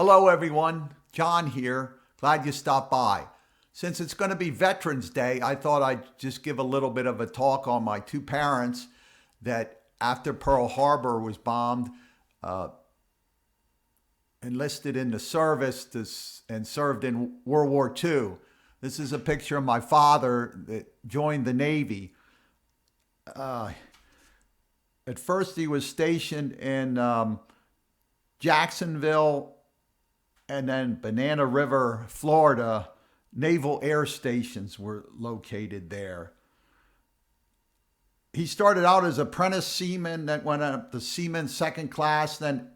Hello, everyone. John here. Glad you stopped by. Since it's going to be Veterans Day, I thought I'd just give a little bit of a talk on my two parents that, after Pearl Harbor was bombed, uh, enlisted in the service and served in World War II. This is a picture of my father that joined the Navy. Uh, at first, he was stationed in Jacksonville and then Banana River, Florida. Naval air stations were located there. He started out as apprentice seaman, then went up to seaman second class, then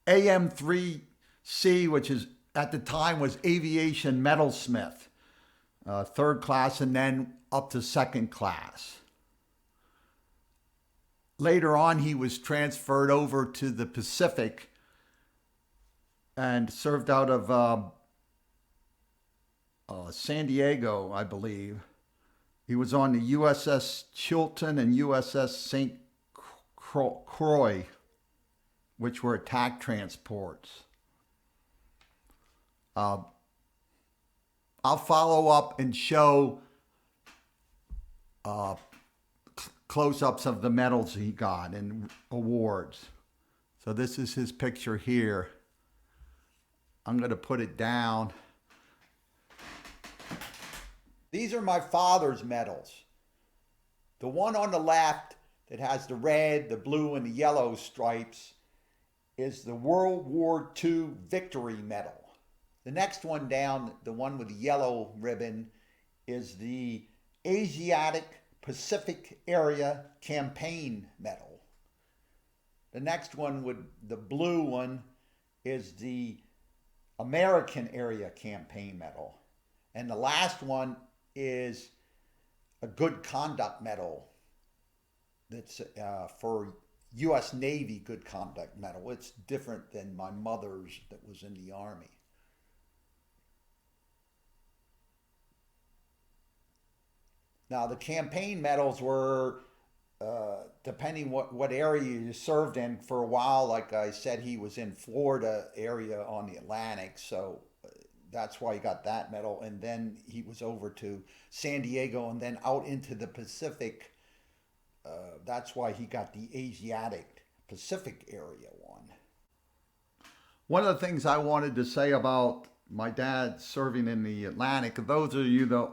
AM3C, which is at the time was aviation metalsmith, third class, and then up to second class. Later on, he was transferred over to the Pacific and served out of San Diego, I believe. He was on the USS Chilton and USS St. Croix, which were attack transports. I'll follow up and show close-ups of the medals he got and awards. So this is his picture here. I'm going to put it down. These are my father's medals. The one on the left that has the red, the blue, and the yellow stripes is the World War II Victory Medal. The next one down, the one with the yellow ribbon, is the Asiatic Pacific Area Campaign Medal. The next one with the blue one is the American Area Campaign Medal. And the last one is a Good Conduct Medal that's for U.S. Navy Good Conduct Medal. It's different than my mother's that was in the Army. Now, the campaign medals were, depending what area you served in for a while. Like I said, he was in Florida area on the Atlantic, so that's why he got that medal. And then he was over to San Diego and then out into the Pacific. That's why he got the Asiatic Pacific area one. One of the things I wanted to say about my dad serving in the Atlantic, those of you that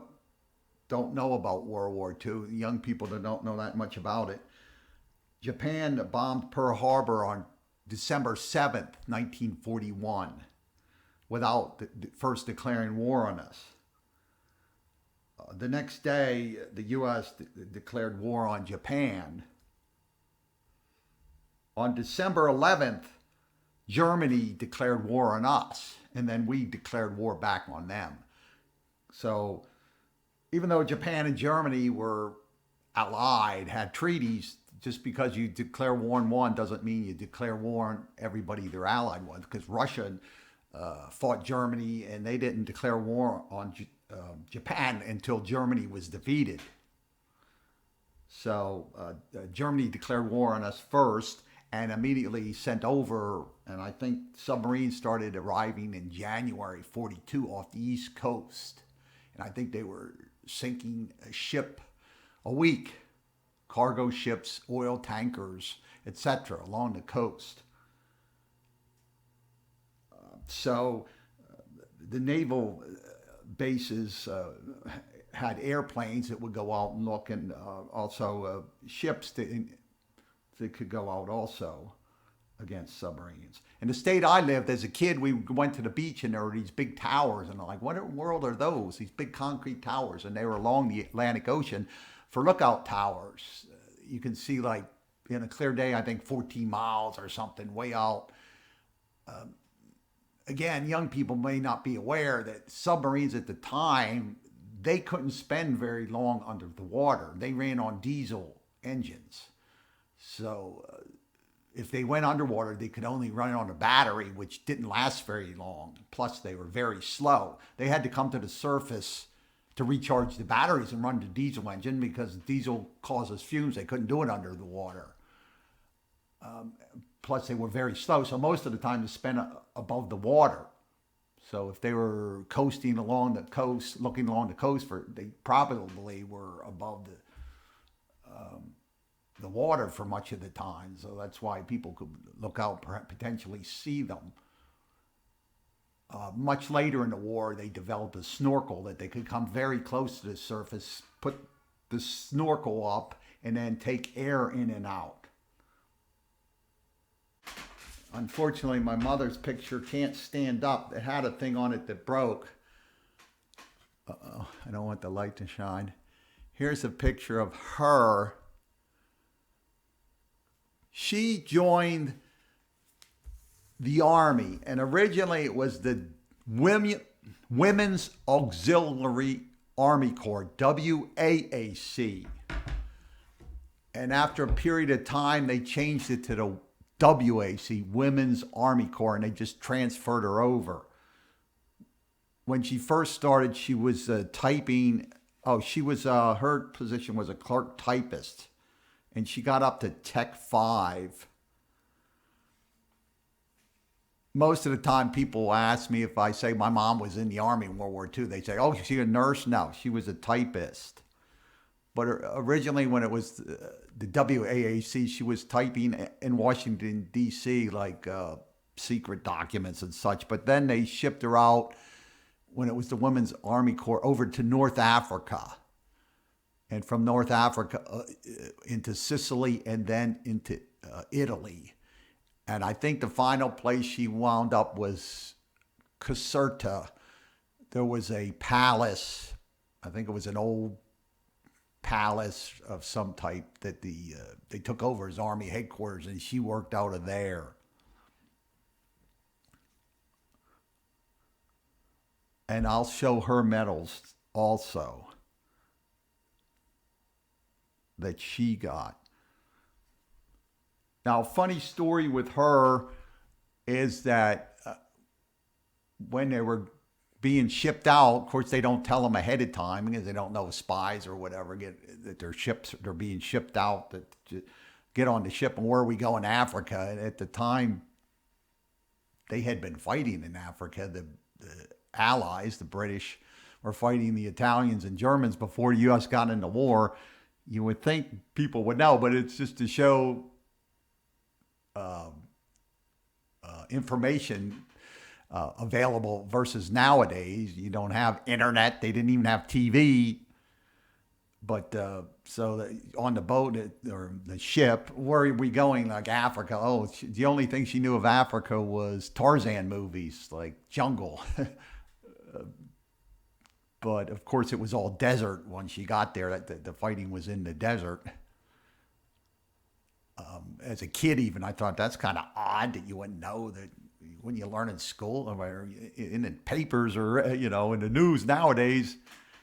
don't know about World War II, young people that don't know that much about it, Japan bombed Pearl Harbor on December 7th, 1941, without first declaring war on us. The next day, the U.S. declared war on Japan. On December 11th, Germany declared war on us, and then we declared war back on them. So even though Japan and Germany were allied, had treaties, just because you declare war on one doesn't mean you declare war on everybody they're allied with, because Russia fought Germany and they didn't declare war on Japan until Germany was defeated. So Germany declared war on us first and immediately sent over, and I think submarines started arriving in January 42 off the East Coast. And I think they were sinking a ship a week, cargo ships, oil tankers, etc., along the coast. So the naval bases had airplanes that would go out and look, and also ships that could go out also against submarines. In the state I lived as a kid, we went to the beach and there were these big towers, and I'm like, what in the world are those? These big concrete towers, and they were along the Atlantic Ocean for lookout towers. You can see, like, in a clear day, I think 14 miles or something way out. Again, young people may not be aware that submarines at the time, they couldn't spend very long under the water. They ran on diesel engines. So if they went underwater, they could only run on a battery, which didn't last very long. Plus, they were very slow. They had to come to the surface to recharge the batteries and run the diesel engine because diesel causes fumes. They couldn't do it under the water. plus they were very slow, so most of the time they spent above the water. So if they were coasting along the coast, looking along the coast, they probably were above the water for much of the time. So that's why people could look out, potentially see them. Much later in the war, they developed a snorkel that they could come very close to the surface, put the snorkel up, and then take air in and out. Unfortunately, my mother's picture can't stand up. It had a thing on it that broke. Uh-oh, I don't want the light to shine. Here's a picture of her. She joined the Army, and originally it was the Women's Auxiliary Army Corps, WAAC. And after a period of time, they changed it to the WAC, Women's Army Corps, and they just transferred her over. When she first started, she was typing. Oh, she was her position was a clerk typist, and she got up to Tech 5. Most of the time, people ask me if I say my mom was in the Army in World War II. They say, "Oh, is she a nurse?" No, she was a typist. But originally, when it was the WAAC, she was typing in Washington, D.C., like secret documents and such. But then they shipped her out, when it was the Women's Army Corps, over to North Africa. And from North Africa into Sicily, and then into Italy. And I think the final place she wound up was Caserta. There was a palace. I think it was an old palace of some type that they took over as Army headquarters, and she worked out of there. And I'll show her medals also that she got. Now, a funny story with her is that when they were being shipped out, of course, they don't tell them ahead of time because they don't know, spies or whatever, that they're being shipped out, that get on the ship, and where are we going? Africa. And at the time, they had been fighting in Africa. The Allies, the British, were fighting the Italians and Germans before the U.S. got into war. You would think people would know, but it's just to show information available versus nowadays. You don't have internet. They didn't even have TV. But so on the boat or the ship, where are we going? Like Africa. Oh, the only thing she knew of Africa was Tarzan movies, like Jungle. But of course, it was all desert when she got there. The fighting was in the desert. As a kid, even, I thought that's kind of odd that you wouldn't know that when you learn in school or in the papers or, in the news nowadays.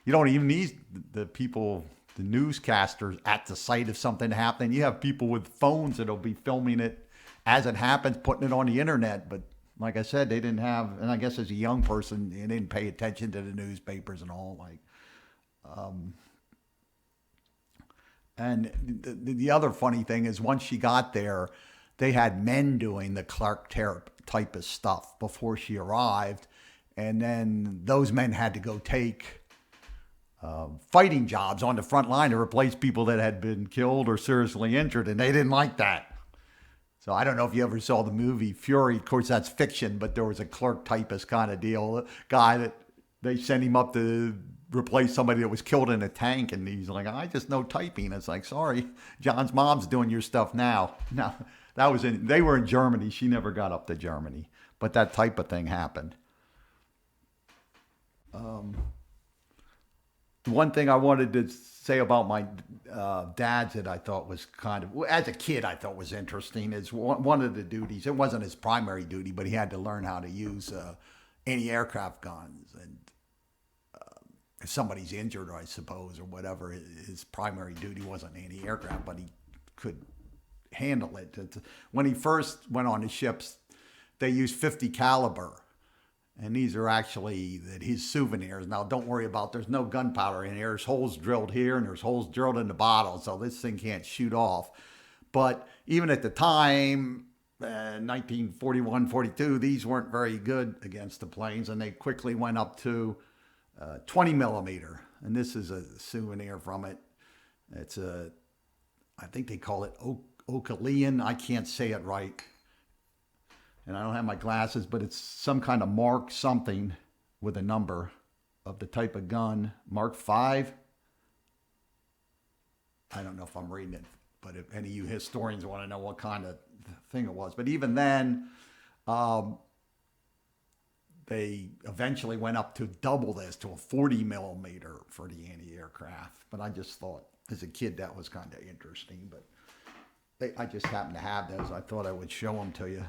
You don't even need the people, the newscasters at the site of something happening. You have people with phones that'll be filming it as it happens, putting it on the internet. But like I said, they didn't have, and I guess as a young person, you didn't pay attention to the newspapers and all. And the other funny thing is, once she got there, they had men doing the clerk type of stuff before she arrived. And then those men had to go take fighting jobs on the front line to replace people that had been killed or seriously injured, and they didn't like that. So I don't know if you ever saw the movie Fury. Of course, that's fiction, but there was a clerk typist kind of deal, a guy that they sent him up to replace somebody that was killed in a tank, and he's like, I just know typing. It's like, sorry, John's mom's doing your stuff now. No, they were in Germany. She never got up to Germany, but that type of thing happened. One thing I wanted to say about my dad's that I thought was kind of, as a kid, I thought was interesting is one of the duties. It wasn't his primary duty, but he had to learn how to use anti-aircraft guns. And if somebody's injured, I suppose, or whatever, his primary duty wasn't anti-aircraft, but he could handle it. When he first went on the ships, they used .50 caliber. And these are actually his souvenirs. Now, don't worry about, there's no gunpowder in here. There's holes drilled here and there's holes drilled in the bottle, so this thing can't shoot off. But even at the time, 1941, 42, these weren't very good against the planes, and they quickly went up to 20 millimeter. And this is a souvenir from it. It's I think they call it Okalian. I can't say it right. And I don't have my glasses, but it's some kind of Mark something with a number of the type of gun. Mark 5. I don't know if I'm reading it, but if any of you historians want to know what kind of thing it was. But even then, they eventually went up to double this to a 40 millimeter for the anti-aircraft. But I just thought, as a kid, that was kind of interesting. But I just happened to have those. I thought I would show them to you.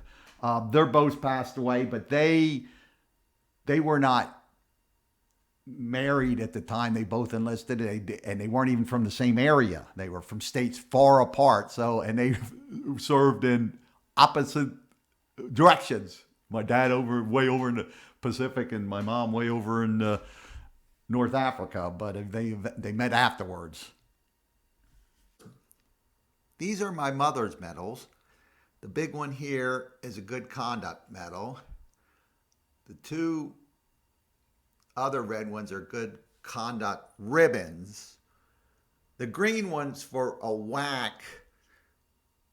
They're both passed away, but they were not married at the time. They both enlisted, and they weren't even from the same area. They were from states far apart. And they served in opposite directions. My dad way over in the Pacific, and my mom way over in North Africa. But they met afterwards. These are my mother's medals. The big one here is a good conduct medal. The two other red ones are good conduct ribbons. The green one's for a WWAC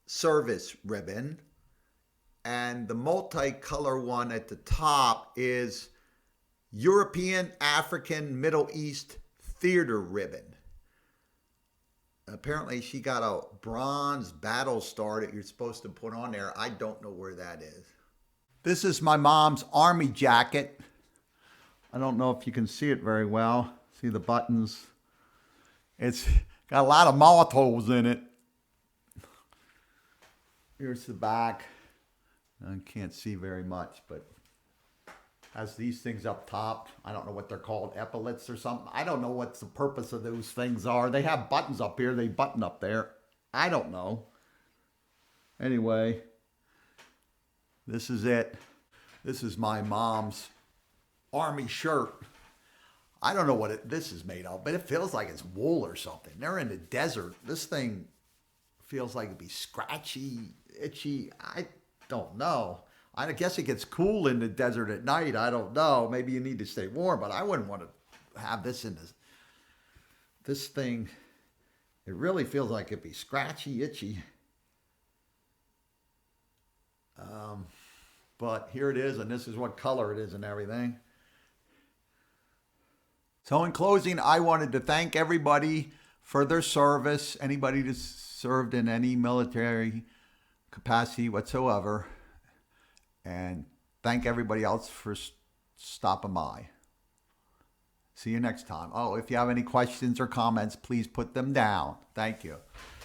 service ribbon. And the multicolor one at the top is European, African, Middle East Theater ribbon. Apparently she got a bronze battle star that you're supposed to put on there. I don't know where that is. This is my mom's army jacket. I don't know if you can see it very well. See the buttons? It's got a lot of Molotovs in it. Here's the back. I can't see very much, but has these things up top. I don't know what they're called, epaulets or something. I don't know what the purpose of those things are. They have buttons up here. They button up there. I don't know. Anyway, this is it. This is my mom's army shirt. I don't know what this is made of, but it feels like it's wool or something. They're in the desert. This thing feels like it'd be scratchy, itchy. I don't know. I guess it gets cool in the desert at night. I don't know. Maybe you need to stay warm, but I wouldn't want to have this in this thing. It really feels like it'd be scratchy, itchy. But here it is, and this is what color it is and everything. So in closing, I wanted to thank everybody for their service, anybody that's served in any military capacity whatsoever, and thank everybody else for stopping by. See you next time. Oh, if you have any questions or comments, please put them down. Thank you.